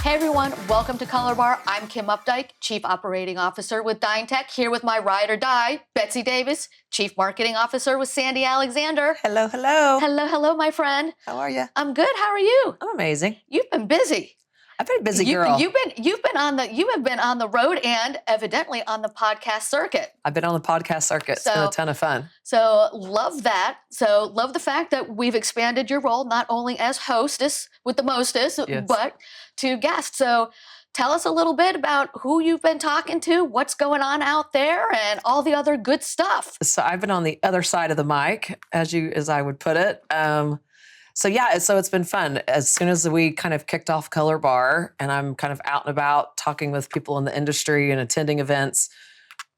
Hey everyone, welcome to Colorbar. I'm Kim Updike, Chief Operating Officer with DyneTech, here with my ride or die, Betsy Davis, Chief Marketing Officer with Sandy Alexander. Hello, hello. Hello, my friend. How are you? I'm good. How are you? I'm amazing. You've been busy. I've been a busy girl. You have been on the road and evidently on the podcast circuit. I've been on the podcast circuit. It's been a ton of fun. So love that. So love the fact that we've expanded your role, not only as hostess with the mostest, Yes, but to guest. So tell us a little bit about who you've been talking to, what's going on out there, and all the other good stuff. So I've been on the other side of the mic, as I would put it. So it's been fun. As soon as we kind of kicked off Colorbar, and I'm kind of out and about talking with people in the industry and attending events,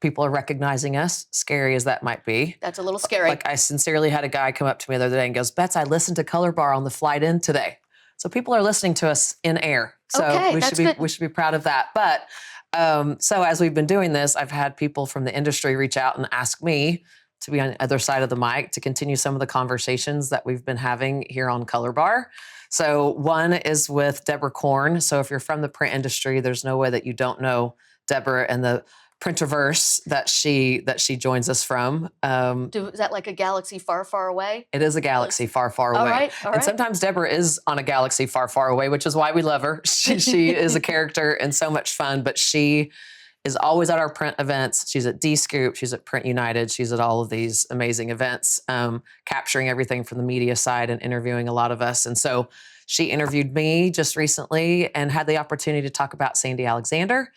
people are recognizing us, scary as that might be. That's a little scary. Like I sincerely had a guy come up to me the other day and goes, "Bets, I listened to Colorbar on the flight in today." So people are listening to us in air. So okay, we should be proud of that. But so as we've been doing this, I've had people from the industry reach out and ask me to be on the other side of the mic to continue some of the conversations that we've been having here on Colorbar. So one is with Deborah Corn. So if you're from the print industry, there's no way that you don't know Deborah and the Printerverse that she joins us from. Is that like a galaxy far, far away? It is a galaxy far, far away. All right. And sometimes Deborah is on a galaxy far, far away, which is why we love her. She is a character and so much fun, but she is always at our print events. She's at D-Scoop. She's at Print United. She's at all of these amazing events, capturing everything from the media side and interviewing a lot of us. And so she interviewed me just recently and had the opportunity to talk about Sandy Alexander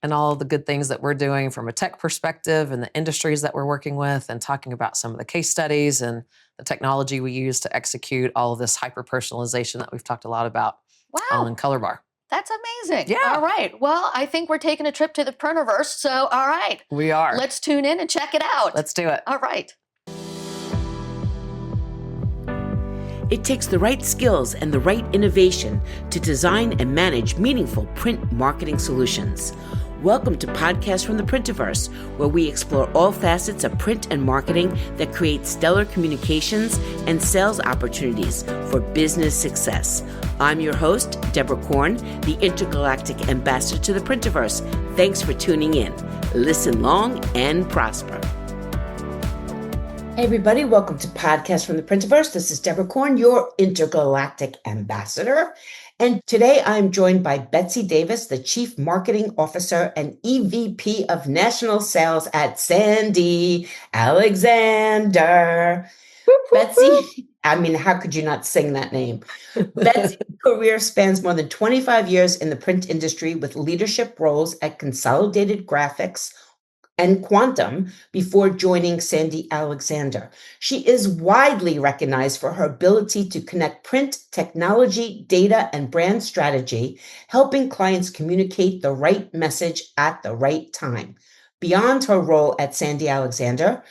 and all of the good things that we're doing from a tech perspective and the industries that we're working with, and talking about some of the case studies and the technology we use to execute all of this hyper-personalization that we've talked a lot about on Colorbar. That's amazing. Yeah. All right. Well, I think we're taking a trip to the Printerverse. So, all right. We are. Let's tune in and check it out. Let's do it. All right. It takes the right skills and the right innovation to design and manage meaningful print marketing solutions. Welcome to Podcast from the Printerverse, where we explore all facets of print and marketing that create stellar communications and sales opportunities for business success. I'm your host, Deborah Corn, the intergalactic ambassador to the Printerverse. Thanks for tuning in. Listen long and prosper. Hey everybody, welcome to Podcast from the Printerverse. This is Deborah Corn, your intergalactic ambassador. And today I'm joined by Betsy Davis, the Chief Marketing Officer and EVP of National Sales at Sandy Alexander. Betsy, how could you not sing that name? Betsy's career spans more than 25 years in the print industry with leadership roles at Consolidated Graphics and Quantum before joining Sandy Alexander. She is widely recognized for her ability to connect print, technology, data, and brand strategy, helping clients communicate the right message at the right time. Beyond her role at Sandy Alexander,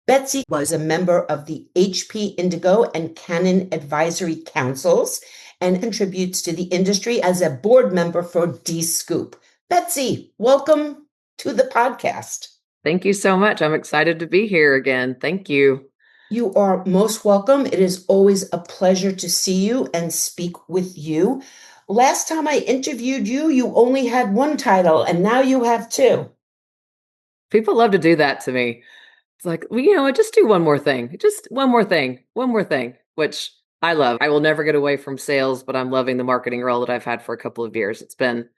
Betsy was a member of the HP Indigo and Canon Advisory Councils and contributes to the industry as a board member for D-Scoop. Betsy, welcome to the podcast. Thank you so much. I'm excited to be here again. Thank you. You are most welcome. It is always a pleasure to see you and speak with you. Last time I interviewed you, you only had one title, and now you have two. People love to do that to me. It's like, well, just do one more thing. Just one more thing, which I love. I will never get away from sales, but I'm loving the marketing role that I've had for a couple of years. It's been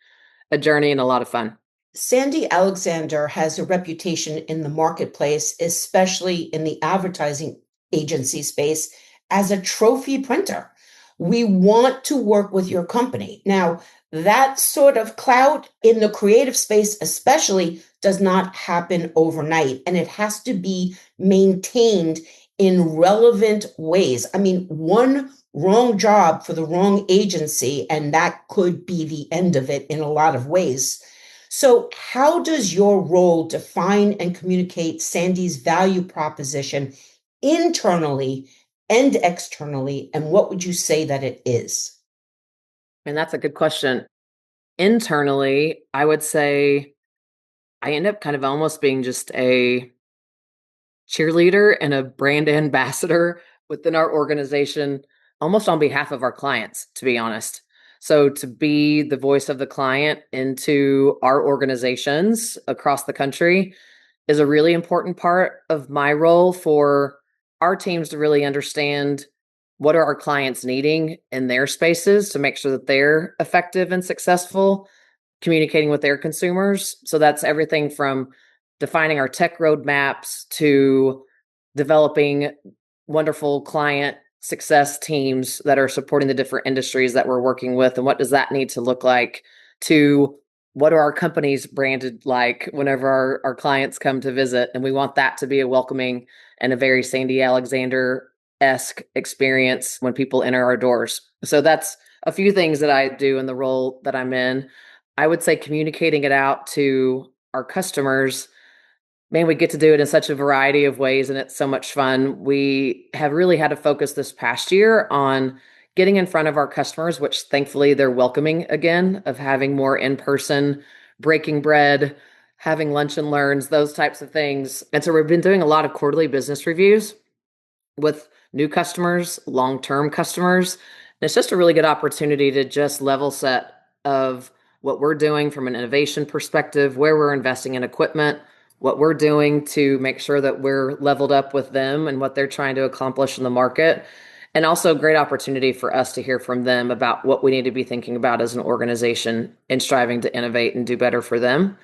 a journey and a lot of fun. Sandy Alexander has a reputation in the marketplace, especially in the advertising agency space, as a trophy printer. We want to work with your company. Now, that sort of clout in the creative space especially does not happen overnight, and it has to be maintained in relevant ways. One wrong job for the wrong agency, and that could be the end of it in a lot of ways. So how does your role define and communicate Sandy's value proposition internally and externally, and what would you say that it is? That's a good question. Internally, I would say I end up kind of almost being just a cheerleader and a brand ambassador within our organization, almost on behalf of our clients, to be honest. So to be the voice of the client into our organizations across the country is a really important part of my role for our teams to really understand what are our clients needing in their spaces to make sure that they're effective and successful communicating with their consumers. So that's everything from defining our tech roadmaps to developing wonderful client success teams that are supporting the different industries that we're working with. And what does that need to look like to what are our companies branded like whenever our clients come to visit? And we want that to be a welcoming and a very Sandy Alexander-esque experience when people enter our doors. So that's a few things that I do in the role that I'm in. I would say communicating it out to our customers, man, we get to do it in such a variety of ways and it's so much fun. We have really had to focus this past year on getting in front of our customers, which thankfully they're welcoming again, of having more in-person breaking bread, having lunch and learns, those types of things. And so we've been doing a lot of quarterly business reviews with new customers, long-term customers. And it's just a really good opportunity to just level set of what we're doing from an innovation perspective, where we're investing in equipment, what we're doing to make sure that we're leveled up with them and what they're trying to accomplish in the market. And also a great opportunity for us to hear from them about what we need to be thinking about as an organization and striving to innovate and do better for them.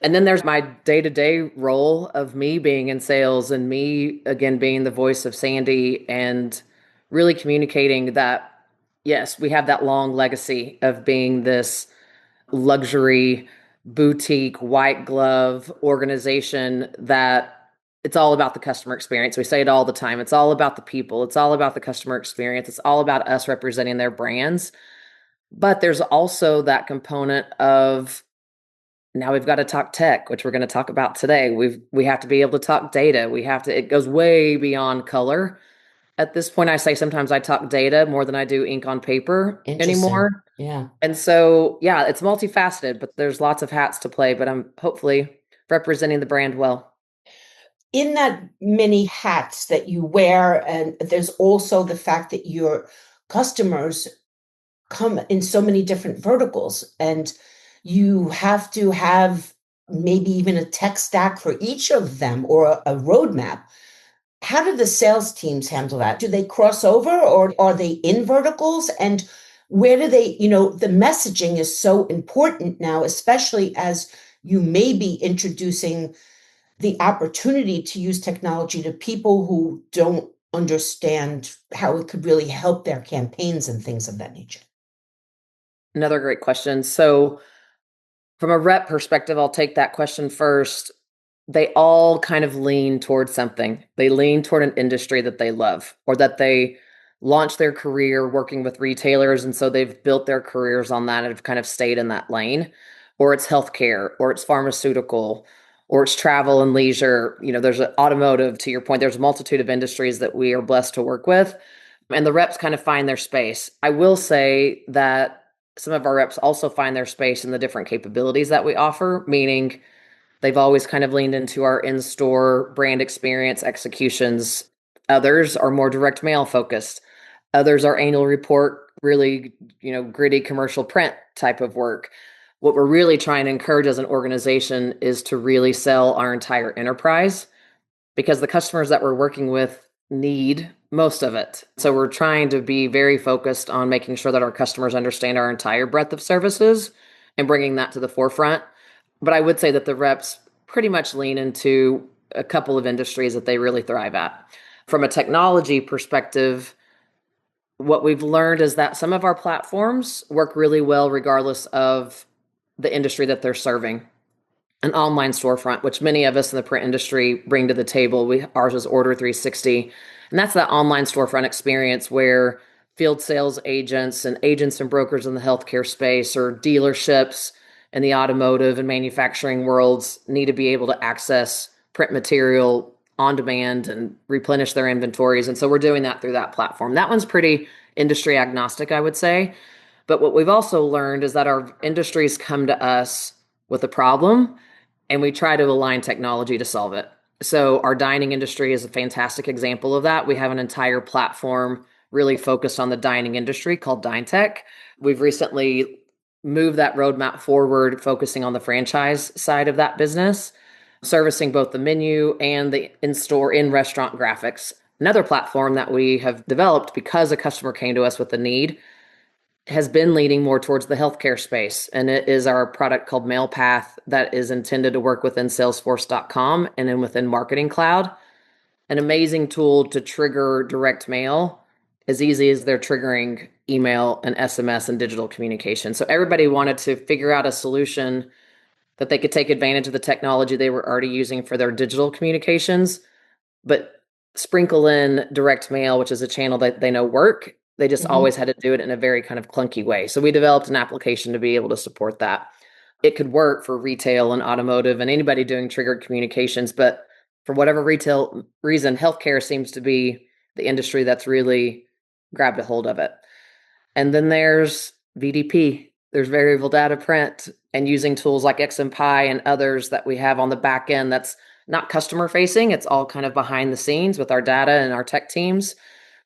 And then there's my day-to-day role of me being in sales and me, again, being the voice of Sandy and really communicating that, yes, we have that long legacy of being this luxury boutique white glove organization that it's all about the customer experience. We say it all the time. It's all about the people. It's all about the customer experience. It's all about us representing their brands. But there's also that component of now we've got to talk tech, which we're going to talk about today. We have to be able to talk data. It goes way beyond color. At this point, I say sometimes I talk data more than I do ink on paper anymore. Yeah. And so, yeah, it's multifaceted, but there's lots of hats to play, but I'm hopefully representing the brand well. In that many hats that you wear, and there's also the fact that your customers come in so many different verticals, and you have to have maybe even a tech stack for each of them or a roadmap. How do the sales teams handle that? Do they cross over or are they in verticals? And where do they, the messaging is so important now, especially as you may be introducing the opportunity to use technology to people who don't understand how it could really help their campaigns and things of that nature. Another great question. So from a rep perspective, I'll take that question first. They all kind of lean towards something. They lean toward an industry that they love or that they launched their career working with retailers. And so they've built their careers on that and have kind of stayed in that lane, or it's healthcare, or it's pharmaceutical, or it's travel and leisure. There's an automotive, to your point, there's a multitude of industries that we are blessed to work with. And the reps kind of find their space. I will say that some of our reps also find their space in the different capabilities that we offer, meaning they've always kind of leaned into our in-store brand experience executions. Others are more direct mail focused. Others are annual report, really, gritty commercial print type of work. What we're really trying to encourage as an organization is to really sell our entire enterprise because the customers that we're working with need most of it. So we're trying to be very focused on making sure that our customers understand our entire breadth of services and bringing that to the forefront. But I would say that the reps pretty much lean into a couple of industries that they really thrive at. From a technology perspective, what we've learned is that some of our platforms work really well regardless of the industry that they're serving. An online storefront, which many of us in the print industry bring to the table. Ours is Order 360. And that's that online storefront experience where field sales agents and brokers in the healthcare space or dealerships in the automotive and manufacturing worlds need to be able to access print material on demand and replenish their inventories. And so we're doing that through that platform. That one's pretty industry agnostic, I would say. But what we've also learned is that our industries come to us with a problem and we try to align technology to solve it. So our dining industry is a fantastic example of that. We have an entire platform really focused on the dining industry called DineTech. We've recently moved that roadmap forward, focusing on the franchise side of that business, servicing both the menu and the in-store, in-restaurant graphics. Another platform that we have developed because a customer came to us with a need has been leaning more towards the healthcare space. And it is our product called MailPath that is intended to work within Salesforce.com and then within Marketing Cloud. An amazing tool to trigger direct mail as easy as they're triggering email and SMS and digital communication. So everybody wanted to figure out a solution that they could take advantage of the technology they were already using for their digital communications, but sprinkle in direct mail, which is a channel that they know work. They just always had to do it in a very kind of clunky way. So we developed an application to be able to support that. It could work for retail and automotive and anybody doing triggered communications, but for whatever retail reason, healthcare seems to be the industry that's really grabbed a hold of it. And then there's VDP, there's variable data print, and using tools like XMpie and others that we have on the back end that's not customer facing. It's all kind of behind the scenes with our data and our tech teams,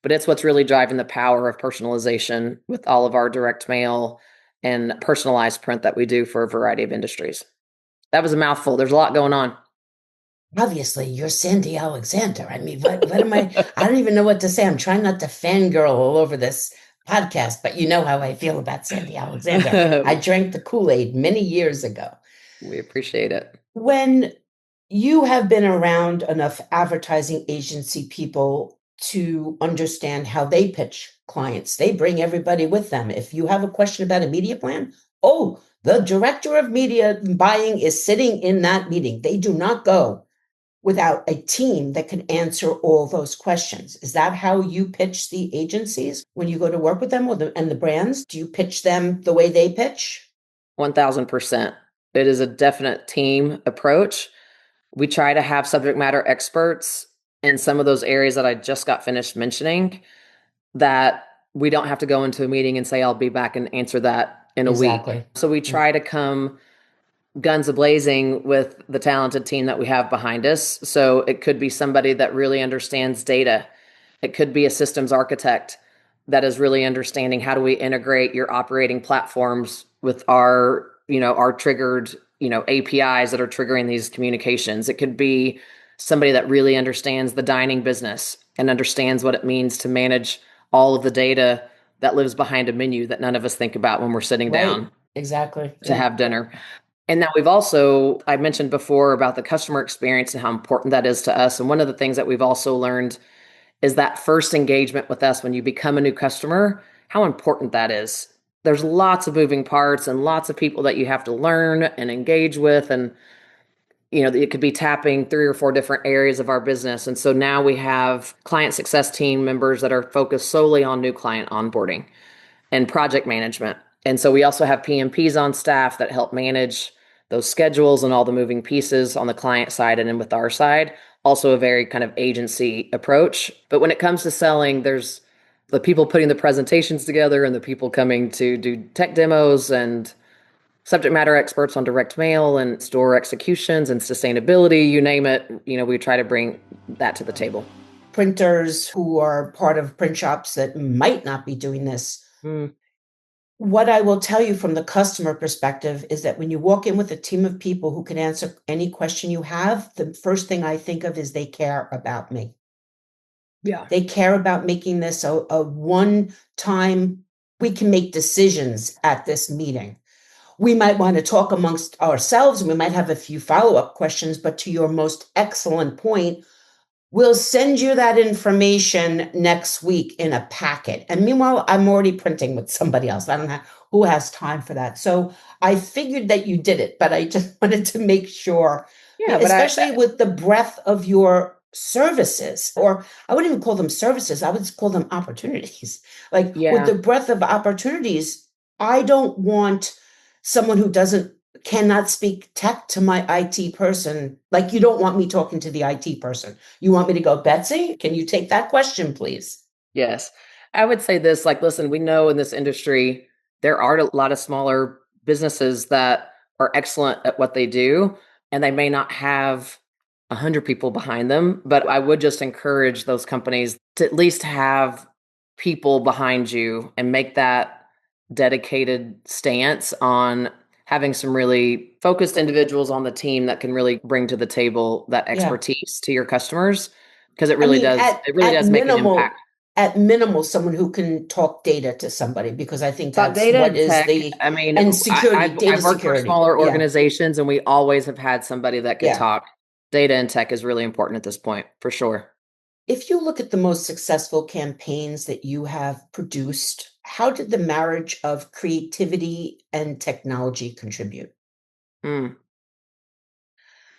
but it's what's really driving the power of personalization with all of our direct mail and personalized print that we do for a variety of industries. That was a mouthful. There's a lot going on. Obviously, you're Sandy Alexander. I mean, what am I? I don't even know what to say. I'm trying not to fangirl all over this podcast, but you know how I feel about Sandy Alexander. I drank the Kool-Aid many years ago. We appreciate it. When you have been around enough advertising agency people to understand how they pitch clients, they bring everybody with them. If you have a question about a media plan, oh, the director of media buying is sitting in that meeting. They do not go without a team that can answer all those questions. Is that how you pitch the agencies when you go to work with them and the brands? Do you pitch them the way they pitch? 1000%. It is a definite team approach. We try to have subject matter experts in some of those areas that I just got finished mentioning, that we don't have to go into a meeting and say, I'll be back and answer that in a week. So we try to come guns a-blazing with the talented team that we have behind us. So it could be somebody that really understands data. It could be a systems architect that is really understanding how do we integrate your operating platforms with our triggered, APIs that are triggering these communications. It could be somebody that really understands the dining business and understands what it means to manage all of the data that lives behind a menu that none of us think about when we're sitting down to have dinner. And now I mentioned before about the customer experience and how important that is to us. And one of the things that we've also learned is that first engagement with us when you become a new customer, how important that is. There's lots of moving parts and lots of people that you have to learn and engage with. And, it could be tapping 3 or 4 different areas of our business. And so now we have client success team members that are focused solely on new client onboarding and project management. And so we also have PMPs on staff that help manage those schedules and all the moving pieces on the client side and then with our side. Also a very kind of agency approach. But when it comes to selling, there's the people putting the presentations together and the people coming to do tech demos and subject matter experts on direct mail and store executions and sustainability, you name it. We try to bring that to the table. Printers who are part of print shops that might not be doing this. What I will tell you from the customer perspective is that when you walk in with a team of people who can answer any question you have, the first thing I think of is they care about me. Yeah. They care about making this a one-time, we can make decisions at this meeting. We might want to talk amongst ourselves, and we might have a few follow-up questions, but to your most excellent point, we'll send you that information next week in a packet. And meanwhile, I'm already printing with somebody else. I don't know who has time for that. So I figured that you did it, but I just wanted to make sure, especially with the breadth of your services, or I wouldn't even call them services. I would just call them opportunities. With the breadth of opportunities, I don't want someone who cannot speak tech to my IT person. Like, you don't want me talking to the IT person. You want me to go, Betsy, can you take that question, please? Yes. I would say this, listen, we know in this industry, there are a lot of smaller businesses that are excellent at what they do, and they may not have 100 people behind them, but I would just encourage those companies to at least have people behind you and make that dedicated stance on having some really focused individuals on the team that can really bring to the table that Yeah. expertise to your customers, because I mean, it really does make an impact. at minimal, someone who can talk data to somebody, because I think Talk that's data what and is tech. the, I mean, and security, data I've worked for security. smaller Yeah. organizations, and we always have had somebody that could Yeah. talk. Data and tech is really important at this point, for sure. If you look at the most successful campaigns that you have produced, how did the marriage of creativity and technology contribute? Mm.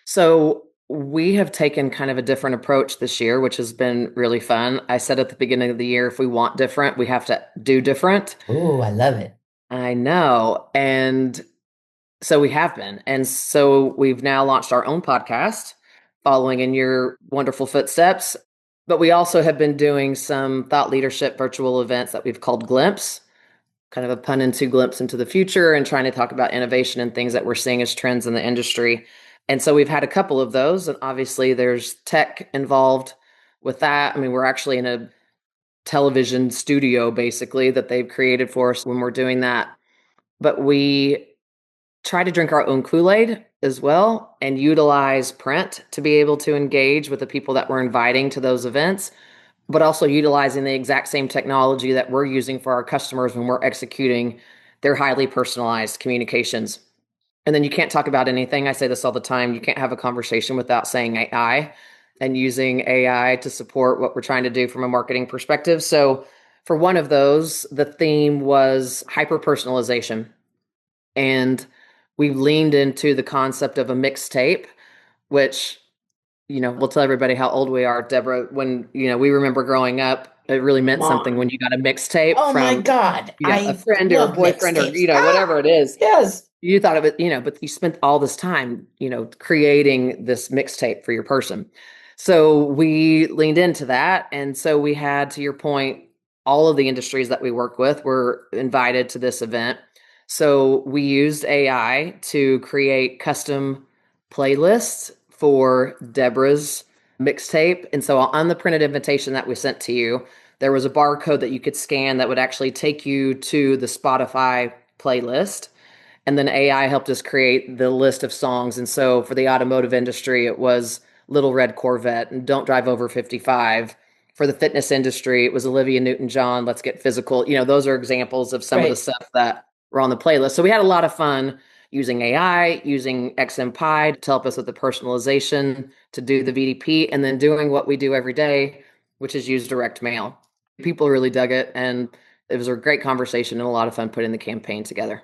So we have taken kind of a different approach this year, which has been really fun. I said at the beginning of the year, if we want different, we have to do different. Oh, I love it. I know. And so we have been. And so we've now launched our own podcast, following in your wonderful footsteps. But we also have been doing some thought leadership virtual events that we've called Glimpse, kind of a pun into glimpse into the future, and trying to talk about innovation and things that we're seeing as trends in the industry. And so we've had a couple of those. And obviously there's tech involved with that. I mean, we're actually in a television studio basically that they've created for us when we're doing that. But we try to drink our own Kool-Aid as well and utilize print to be able to engage with the people that we're inviting to those events, but also utilizing the exact same technology that we're using for our customers when we're executing their highly personalized communications. And then you can't talk about anything. I say this all the time. You can't have a conversation without saying AI and using AI to support what we're trying to do from a marketing perspective. So for one of those, the theme was hyper personalization. And we leaned into the concept of a mixtape, which, we'll tell everybody how old we are, Deborah. When, we remember growing up, it really meant something Mom. when you got a mixtape Oh my from, God. a I friend or a love boyfriend or, mixtapes. whatever it is. Yes. You thought of it, but you spent all this time, creating this mixtape for your person. So we leaned into that. And so we had, to your point, all of the industries that we work with were invited to this event. So we used AI to create custom playlists for Deborah's mixtape. And so on the printed invitation that we sent to you, there was a barcode that you could scan that would actually take you to the Spotify playlist. And then AI helped us create the list of songs. And so for the automotive industry, it was Little Red Corvette and Don't Drive Over 55. For the fitness industry, it was Olivia Newton-John, Let's Get Physical. Those are examples of some of the Right. stuff that were on the playlist. So we had a lot of fun using AI, using XMpie to help us with the personalization, to do the VDP, and then doing what we do every day, which is use direct mail. People really dug it, and it was a great conversation and a lot of fun putting the campaign together.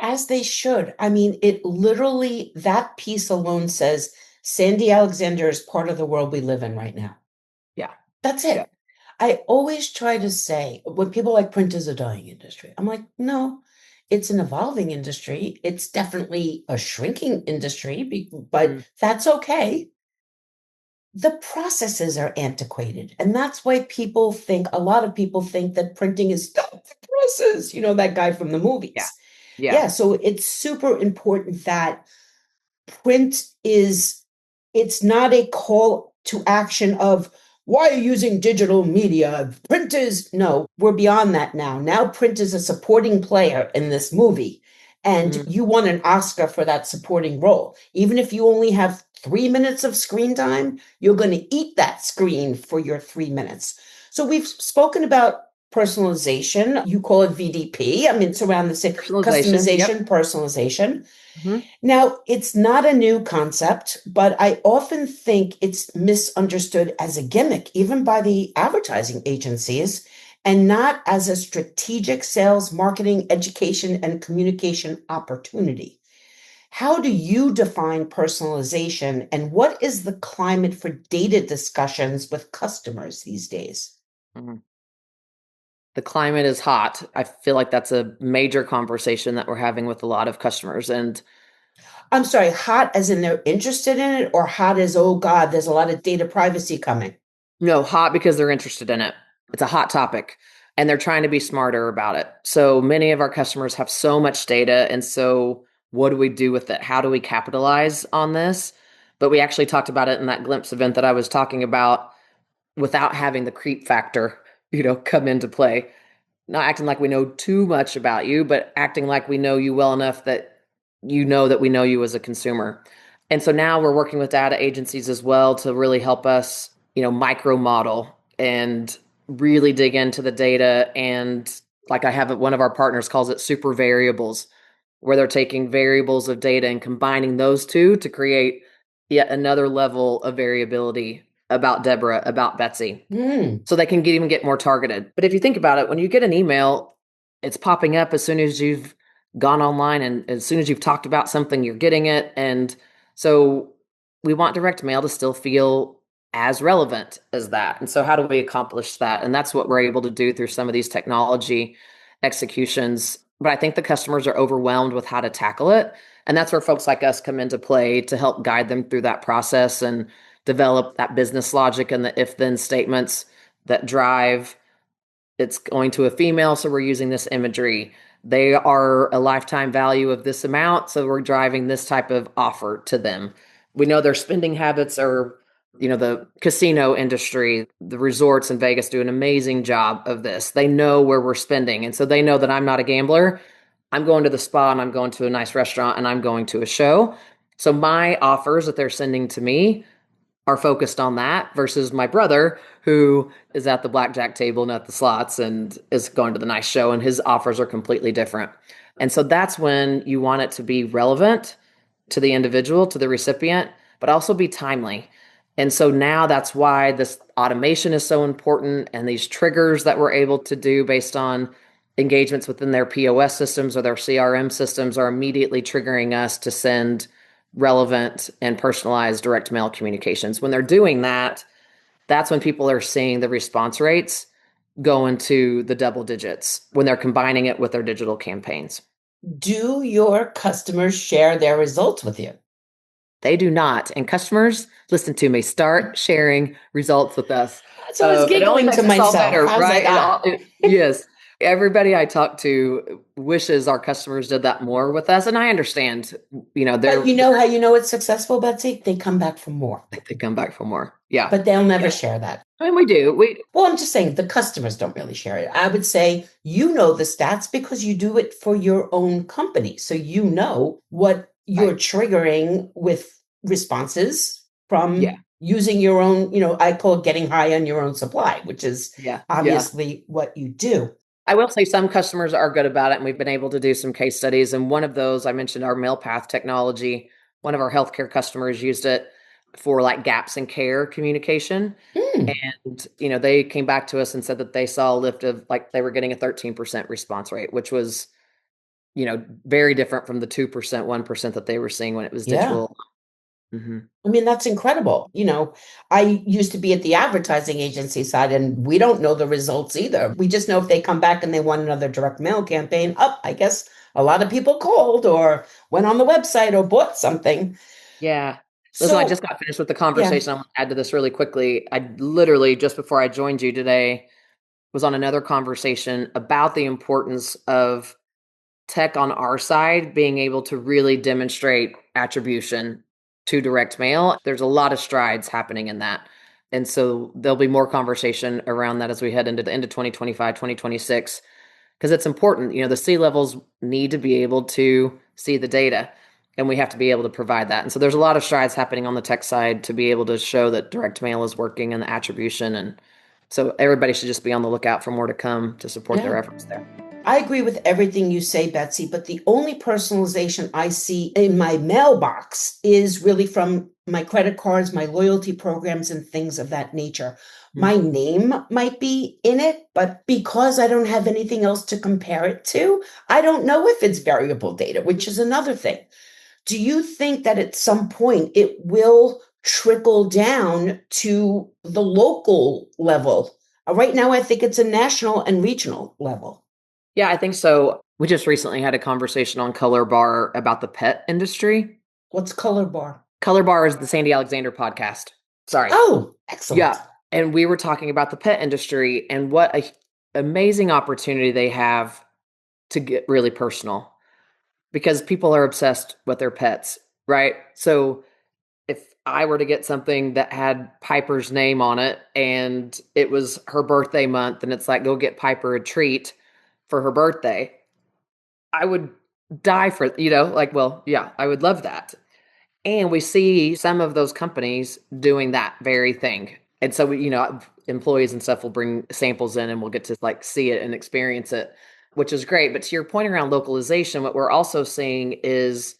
As they should. I mean, it literally, that piece alone says Sandy Alexander is part of the world we live in right now. Yeah. That's it. Yeah. I always try to say, when people like print is a dying industry, I'm like, no, it's an evolving industry. It's definitely a shrinking industry, but that's okay. The processes are antiquated. And that's why a lot of people think that printing is stop the presses, that guy from the movies. Yeah. Yeah. Yeah, so it's super important that print it's not a call to action of why are you using digital media? Print is, no, we're beyond that now. Now print is a supporting player in this movie. And you won an Oscar for that supporting role. Even if you only have 3 minutes of screen time, you're going to eat that screen for your 3 minutes. So we've spoken about personalization. You call it VDP. I mean, it's around the same customization, personalization. Now, it's not a new concept, but I often think it's misunderstood as a gimmick, even by the advertising agencies, and not as a strategic sales, marketing, education, and communication opportunity. How do you define personalization, and what is the climate for data discussions with customers these days? The climate is hot. I feel like that's a major conversation that we're having with a lot of customers. And I'm sorry, hot as in they're interested in it, or hot as, oh God, there's a lot of data privacy coming? no, hot because they're interested in it. It's a hot topic and they're trying to be smarter about it. So many of our customers have so much data. And so what do we do with it? How do we capitalize on this? But we actually talked about it in that glimpse event that I was talking about without having the creep factor come into play. Not acting like we know too much about you, but acting like we know you well enough that you know that we know you as a consumer. And so now we're working with data agencies as well to really help us, micro model and really dig into the data. And like I have one of our partners calls it super variables, where they're taking variables of data and combining those two to create yet another level of variability about Deborah, about Betsy, so they can even get more targeted. But if you think about it, when you get an email, it's popping up as soon as you've gone online, and as soon as you've talked about something, you're getting it. And so we want direct mail to still feel as relevant as that. And so how do we accomplish that? And that's what we're able to do through some of these technology executions. But I think the customers are overwhelmed with how to tackle it. And that's where folks like us come into play to help guide them through that process and develop that business logic and the if-then statements that drive it's going to a female, so we're using this imagery. They are a lifetime value of this amount, so we're driving this type of offer to them. We know their spending habits are, the casino industry, the resorts in Vegas do an amazing job of this. They know where we're spending. And so they know that I'm not a gambler. I'm going to the spa and I'm going to a nice restaurant and I'm going to a show. So my offers that they're sending to me are focused on that versus my brother who is at the blackjack table and at the slots and is going to the nice show, and his offers are completely different. And so that's when you want it to be relevant to the individual, to the recipient, but also be timely. And so now that's why this automation is so important, and these triggers that we're able to do based on engagements within their POS systems or their CRM systems are immediately triggering us to send relevant and personalized direct mail communications. When they're doing that, that's when people are seeing the response rates go into the double digits when they're combining it with their digital campaigns. Do your customers share their results with you? They do not. And customers, listen to me, start sharing results with us. So I was giggling to myself. How's right? that? Yes. Everybody I talk to wishes our customers did that more with us. And I understand, they're. But you know how you know it's successful, Betsy? They come back for more. They come back for more. Yeah. But they'll never share that. I mean, we do. Well, I'm just saying the customers don't really share it. I would say you know the stats because you do it for your own company. So you know what you're triggering with responses from using your own, I call it getting high on your own supply, which is obviously what you do. I will say some customers are good about it, and we've been able to do some case studies. And one of those, I mentioned our MailPath technology. One of our healthcare customers used it for like gaps in care communication. And, they came back to us and said that they saw a lift of like they were getting a 13% response rate, which was, very different from the 2%, 1% that they were seeing when it was digital. Mm-hmm. I mean, that's incredible. I used to be at the advertising agency side, and we don't know the results either. We just know if they come back and they want another direct mail campaign, I guess a lot of people called or went on the website or bought something. Yeah. Listen, I just got finished with the conversation. I want to add to this really quickly. I literally, just before I joined you today, was on another conversation about the importance of tech on our side being able to really demonstrate attribution to direct mail. There's a lot of strides happening in that. And so there'll be more conversation around that as we head into the end of 2025, 2026, because it's important. The C-levels need to be able to see the data, and we have to be able to provide that. And so there's a lot of strides happening on the tech side to be able to show that direct mail is working and the attribution. And so everybody should just be on the lookout for more to come to support their efforts there. I agree with everything you say, Betsy, but the only personalization I see in my mailbox is really from my credit cards, my loyalty programs, and things of that nature. My name might be in it, but because I don't have anything else to compare it to, I don't know if it's variable data, which is another thing. Do you think that at some point it will trickle down to the local level? Right now, I think it's a national and regional level. Yeah, I think so. We just recently had a conversation on Colorbar about the pet industry. What's Colorbar? Colorbar is the Sandy Alexander podcast. Sorry. Oh, excellent. Yeah. And we were talking about the pet industry and what an amazing opportunity they have to get really personal, because people are obsessed with their pets, right? So if I were to get something that had Piper's name on it and it was her birthday month and it's like, go get Piper a treat for her birthday, I would die for, like, well, yeah, I would love that. And we see some of those companies doing that very thing. And so, employees and stuff will bring samples in and we'll get to like see it and experience it, which is great. But to your point around localization, what we're also seeing is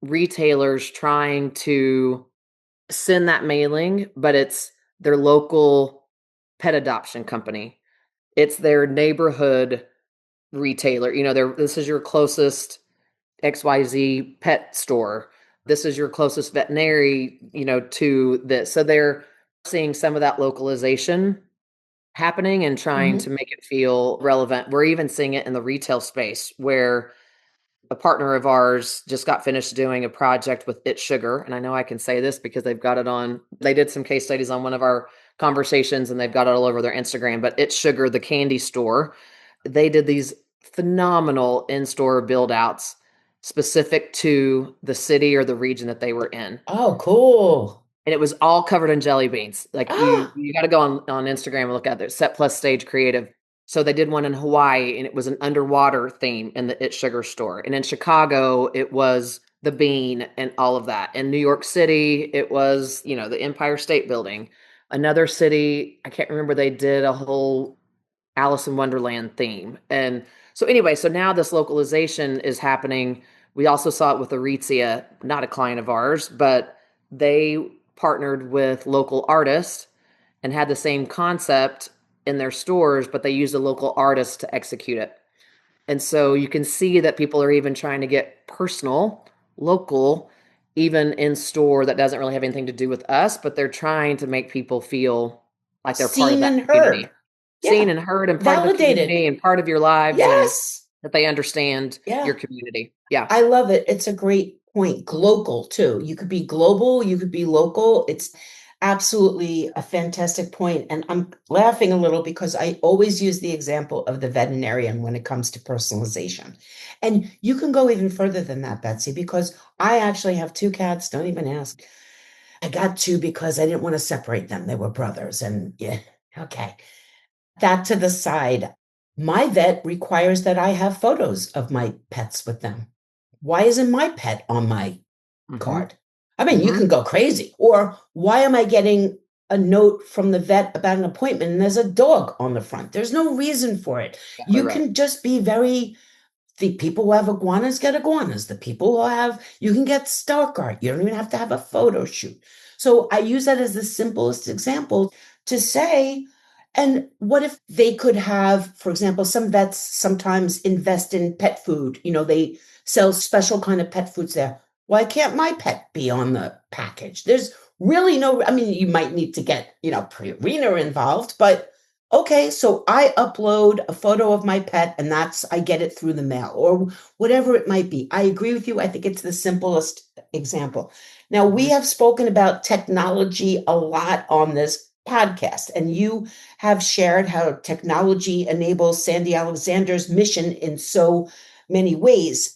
retailers trying to send that mailing, but it's their local pet adoption company. It's their neighborhood retailer. This is your closest XYZ pet store. This is your closest veterinary, to this. So they're seeing some of that localization happening and trying to make it feel relevant. We're even seeing it in the retail space where a partner of ours just got finished doing a project with It's Sugar. And I know I can say this because they did some case studies on one of our conversations and they've got it all over their Instagram, but It's Sugar, the candy store, they did these phenomenal in-store build outs specific to the city or the region that they were in. Oh, cool. And it was all covered in jelly beans. Like Ah, you got to go on Instagram and look at it. Set Plus Stage Creative. So they did one in Hawaii and it was an underwater theme in the It's Sugar store. And in Chicago, it was the bean and all of that. In New York City, it was, the Empire State Building. Another city, I can't remember, they did a whole Alice in Wonderland theme. And so anyway, so now this localization is happening. We also saw it with Aritzia, not a client of ours, but they partnered with local artists and had the same concept in their stores, but they used a local artist to execute it. And so you can see that people are even trying to get personal, local, even in store that doesn't really have anything to do with us, but they're trying to make people feel like they're part of seen that and community. heard. Seen Yeah. and heard and part of the Validated. community and part of your lives and Yes. that they understand Yeah. your community. Yeah. I love it. It's a great point. Local, too. You could be global, you could be local. It's absolutely a fantastic point. And I'm laughing a little because I always use the example of the veterinarian when it comes to personalization. And you can go even further than that, Betsy, because I actually have two cats. Don't even ask. I got two because I didn't want to separate them. They were brothers. And yeah, okay. That to the side. My vet requires that I have photos of my pets with them. Why isn't my pet on my card? I mean, you can go crazy. Or why am I getting a note from the vet about an appointment and there's a dog on the front? There's no reason for it. Exactly You right. can just be the people who have iguanas get iguanas. The people you can get stock art. You don't even have to have a photo shoot. So I use that as the simplest example to say, and what if they could have, for example, some vets sometimes invest in pet food. They sell special kind of pet foods there. Why can't my pet be on the package? There's really I mean, you might need to get, Purina involved, but okay, so I upload a photo of my pet and I get it through the mail or whatever it might be. I agree with you. I think it's the simplest example. Now, we have spoken about technology a lot on this podcast, and you have shared how technology enables Sandy Alexander's mission in so many ways.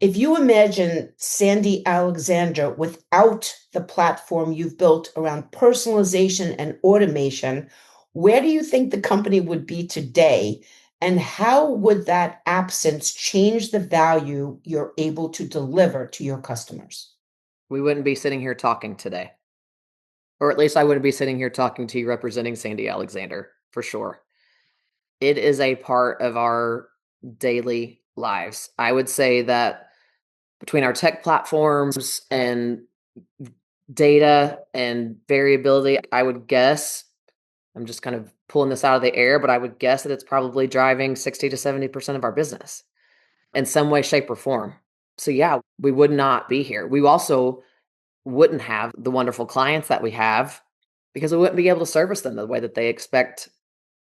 If you imagine Sandy Alexander without the platform you've built around personalization and automation, where do you think the company would be today? And how would that absence change the value you're able to deliver to your customers? We wouldn't be sitting here talking today. Or at least I wouldn't be sitting here talking to you representing Sandy Alexander, for sure. It is a part of our daily lives. I would say that between our tech platforms and data and variability, I would guess, I'm just kind of pulling this out of the air, but I would guess that it's probably driving 60 to 70% of our business in some way, shape, or form. So, yeah, we would not be here. We also wouldn't have the wonderful clients that we have because we wouldn't be able to service them the way that they expect,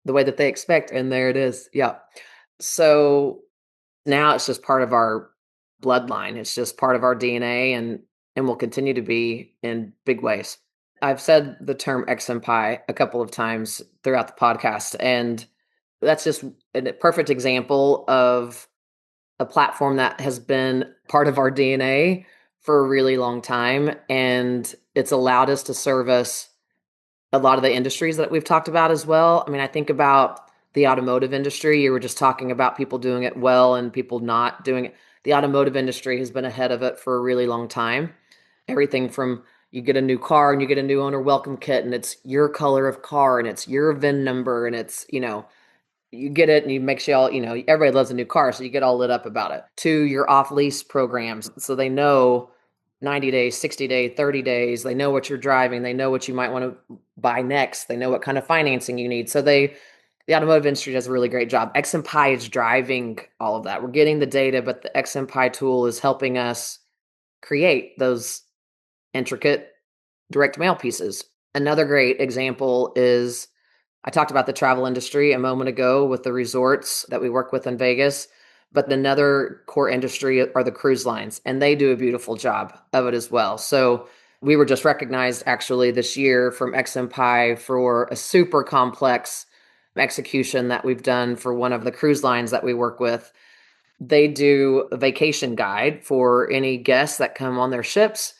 And there it is. Yeah. So now it's just part of our bloodline. It's just part of our DNA and will continue to be in big ways. I've said the term XMpie a couple of times throughout the podcast, and that's just a perfect example of a platform that has been part of our DNA for a really long time. And it's allowed us to service a lot of the industries that we've talked about as well. I mean, I think about the automotive industry. You were just talking about people doing it well and people not doing it. The automotive industry has been ahead of it for a really long time. Everything from you get a new car and you get a new owner welcome kit and it's your color of car and it's your VIN number and it's, you get it and you make sure everybody loves a new car, so you get all lit up about it. To your off lease programs, so they know 90 days, 60 days, 30 days, they know what you're driving, they know what you might want to buy next, they know what kind of financing you need. So the automotive industry does a really great job. XMpie is driving all of that. We're getting the data, but the XMpie tool is helping us create those intricate direct mail pieces. Another great example is I talked about the travel industry a moment ago with the resorts that we work with in Vegas, but another core industry are the cruise lines, and they do a beautiful job of it as well. So we were just recognized actually this year from XMpie for a super complex execution that we've done for one of the cruise lines that we work with. They do a vacation guide for any guests that come on their ships,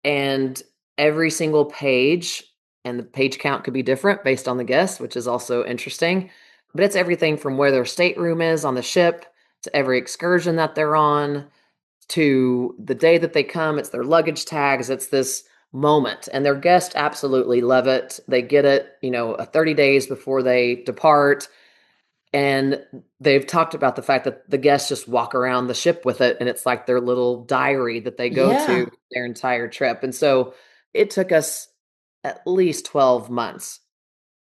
and every single page, and the page count could be different based on the guest, which is also interesting. But it's everything from where their stateroom is on the ship to every excursion that they're on to the day that they come. It's their luggage tags. It's this moment. And their guests absolutely love it. They get it, 30 days before they depart. And they've talked about the fact that the guests just walk around the ship with it. And it's like their little diary that they go Yeah. to their entire trip. And so it took us at least 12 months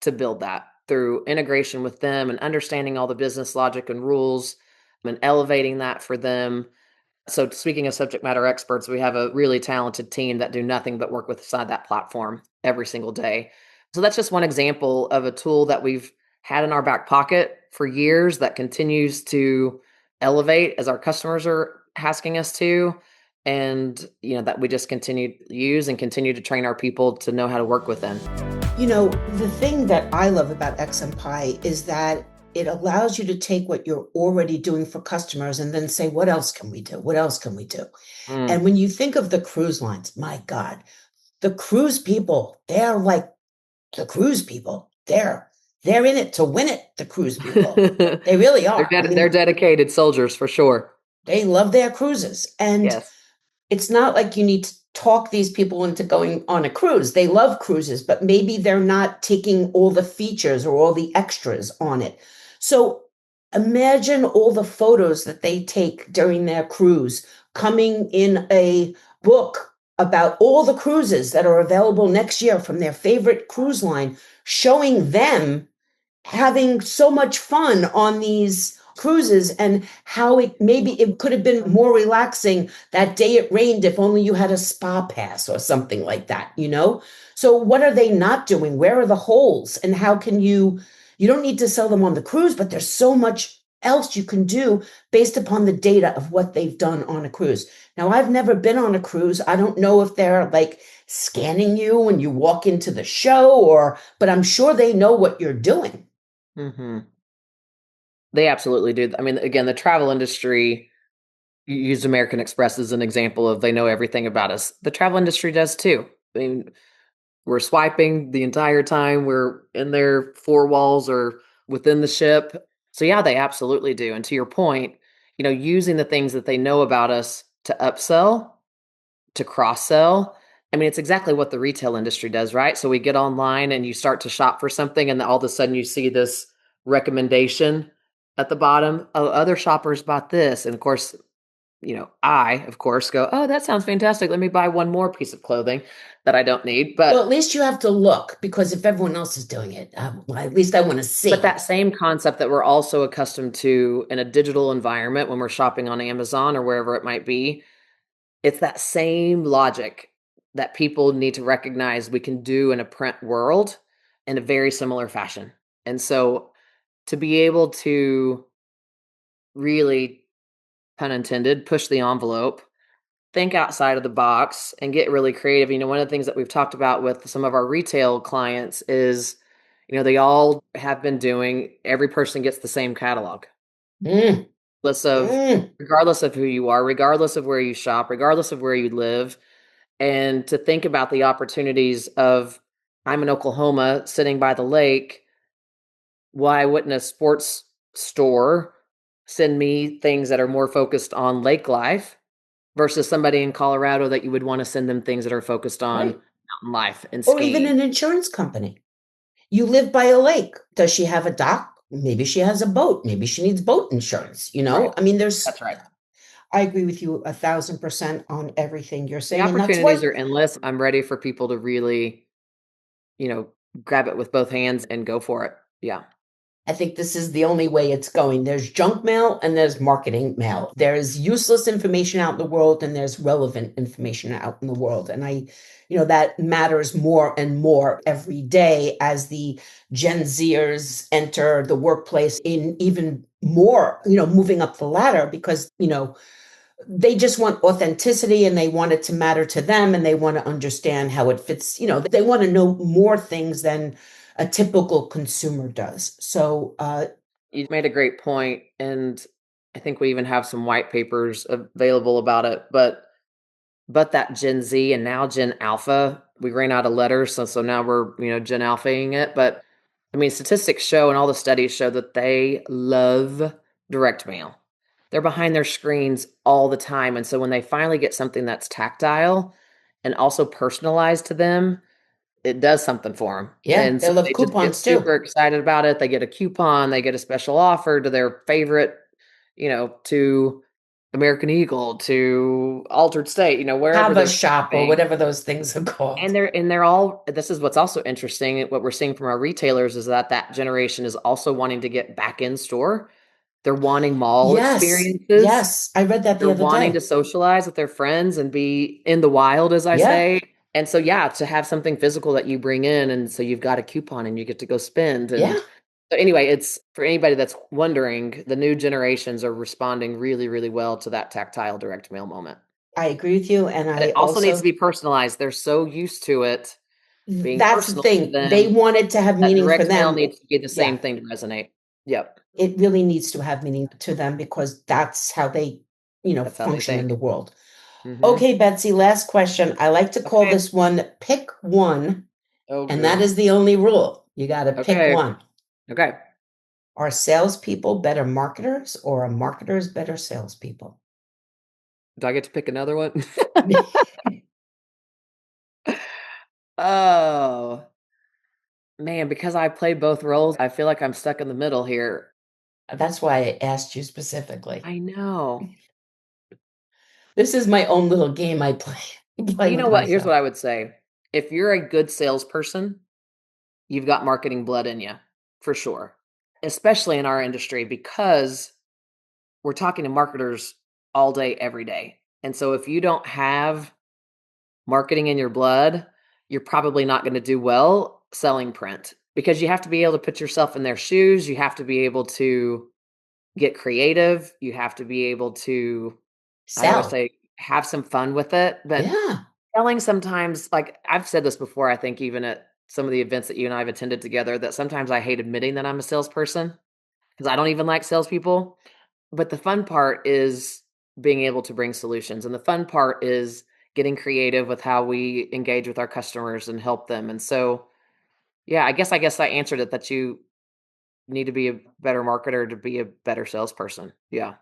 to build that through integration with them and understanding all the business logic and rules and elevating that for them. So speaking of subject matter experts, we have a really talented team that do nothing but work inside that platform every single day. So that's just one example of a tool that we've had in our back pocket for years that continues to elevate as our customers are asking us to. And, that we just continue to use and continue to train our people to know how to work within. The thing that I love about XMpie is that it allows you to take what you're already doing for customers and then say, what else can we do? What else can we do? And when you think of the cruise lines, my God, the cruise people, they're like the cruise people. They're in it to win it, the cruise people. They really are. They're dedicated soldiers for sure. They love their cruises. And Yes. it's not like you need to talk these people into going on a cruise. They love cruises, but maybe they're not taking all the features or all the extras on it. So imagine all the photos that they take during their cruise coming in a book about all the cruises that are available next year from their favorite cruise line, showing them having so much fun on these cruises and how it could have been more relaxing that day it rained if only you had a spa pass or something like that, So what are they not doing? Where are the holes? And how can you don't need to sell them on the cruise, but there's so much else you can do based upon the data of what they've done on a cruise. Now, I've never been on a cruise. I don't know if they're like scanning you when you walk into the show but I'm sure they know what you're doing. Mm-hmm. They absolutely do. I mean, again, the travel industry, you used American Express as an example of they know everything about us. The travel industry does too. I mean, we're swiping the entire time. We're in their four walls or within the ship. So yeah, they absolutely do. And to your point, using the things that they know about us to upsell, to cross sell. I mean, it's exactly what the retail industry does, right? So we get online and you start to shop for something, and all of a sudden you see this recommendation at the bottom. Oh, other shoppers bought this. And of course, I, of course, go, oh, that sounds fantastic. Let me buy one more piece of clothing that I don't need. But well, at least you have to look, because if everyone else is doing it, at least I want to see. But that same concept that we're also accustomed to in a digital environment when we're shopping on Amazon or wherever it might be, it's that same logic that people need to recognize we can do in a print world in a very similar fashion. And so to be able to really, pun intended, push the envelope, think outside of the box and get really creative. One of the things that we've talked about with some of our retail clients is, they all have been doing, every person gets the same catalog. Regardless of who you are, regardless of where you shop, regardless of where you live, And to think about the opportunities of, I'm in Oklahoma sitting by the lake. Why wouldn't a sports store send me things that are more focused on lake life versus somebody in Colorado that you would want to send them things that are focused on Right. mountain life and Or even skiing? an insurance company. You live by a lake. Does she have a dock? Maybe she has a boat. Maybe she needs boat insurance. Right. I mean, there's, That's right. I agree with you 1,000% on everything you're The saying. And that's opportunities what are endless. I'm ready for people to really, you know, grab it with both hands and go for it. Yeah. I think this is the only way it's going. There's junk mail and there's marketing mail. There's useless information out in the world and there's relevant information out in the world. And that matters more and more every day as the Gen Zers enter the workplace in even more, moving up the ladder because, they just want authenticity and they want it to matter to them and they want to understand how it fits. They want to know more things than a typical consumer does. So, You made a great point, and I think we even have some white papers available about it. But that Gen Z and now Gen Alpha, we ran out of letters, so now we're Gen Alphaing it. But I mean, statistics show and all the studies show that they love direct mail. They're behind their screens all the time, and so when they finally get something that's tactile and also personalized to them, it does something for them. yeah, And they so love they just get coupons too. super excited about it. They get a coupon, they get a special offer to their favorite, to American Eagle, to Altered State, wherever Hava they're shop or shopping. whatever those things are called. And they're all, this is what's also interesting. What we're seeing from our retailers is that generation is also wanting to get back in store. They're wanting mall Yes, experiences. yes. I read that the They're other wanting day. to socialize with their friends and be in the wild, as I Yeah, say. And so, yeah, to have something physical that you bring in, and so you've got a coupon and you get to go spend. And yeah. so anyway, it's for anybody that's wondering, the new generations are responding really, really well to that tactile direct mail moment. I agree with you. And But I it also needs also, to be personalized. They're so used to it being that's the personal to thing. They them want it to have that meaning for direct mail them. needs to be the Yeah, same thing to resonate. Yep. it really needs to have meaning to them because that's how they, That's how they function in think. the world. Hmm. Okay, Betsy, last question. I like to call Okay. this one pick one, Oh, and that good. is the only rule. You got to pick Okay. one. Okay. Are salespeople better marketers or are marketers better salespeople? Do I get to pick another one? Oh, man, because I play both roles, I feel like I'm stuck in the middle here. That's why I asked you specifically. I know. This is my own little game I play, play You know with what? Here's myself. what I would say. If you're a good salesperson, you've got marketing blood in you, for sure. Especially in our industry, because we're talking to marketers all day, every day. And so if you don't have marketing in your blood, you're probably not going to do well selling print, because you have to be able to put yourself in their shoes. You have to be able to get creative. You have to be able to, I always Sell. say, have some fun with it. But Yeah. selling sometimes, like I've said this before, I think even at some of the events that you and I have attended together, that sometimes I hate admitting that I'm a salesperson because I don't even like salespeople. But the fun part is being able to bring solutions. And the fun part is getting creative with how we engage with our customers and help them. And so, yeah, I guess I answered it, that you need to be a better marketer to be a better salesperson. Yeah.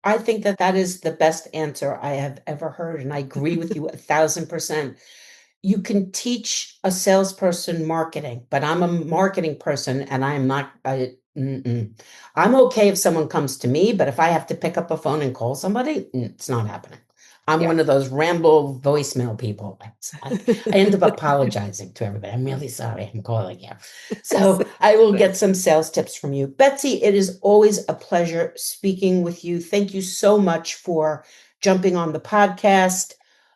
I think that that is the best answer I have ever heard. And I agree with you 1,000%. You can teach a salesperson marketing, but I'm a marketing person and I am not. I'm okay if someone comes to me, but if I have to pick up a phone and call somebody, it's not happening. I'm Yeah. one of those ramble voicemail people. I end up apologizing to everybody. I'm really sorry I'm calling you. So I will get some sales tips from you. Betsy, it is always a pleasure speaking with you. Thank you so much for jumping on the podcast.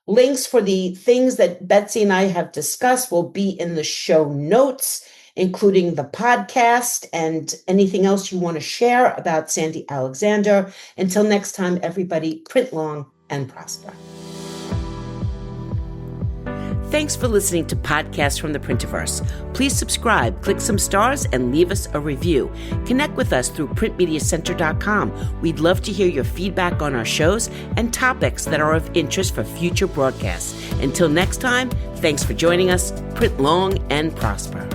Links for the things that Betsy and I have discussed will be in the show notes, including the podcast and anything else you want to share about Sandy Alexander. Until next time, everybody, print long and prosper. Thanks for listening to Podcasts from the Printiverse. Please subscribe, click some stars, and leave us a review. Connect with us through printmediacenter.com. We'd love to hear your feedback on our shows and topics that are of interest for future broadcasts. Until next time, thanks for joining us. Print long and prosper.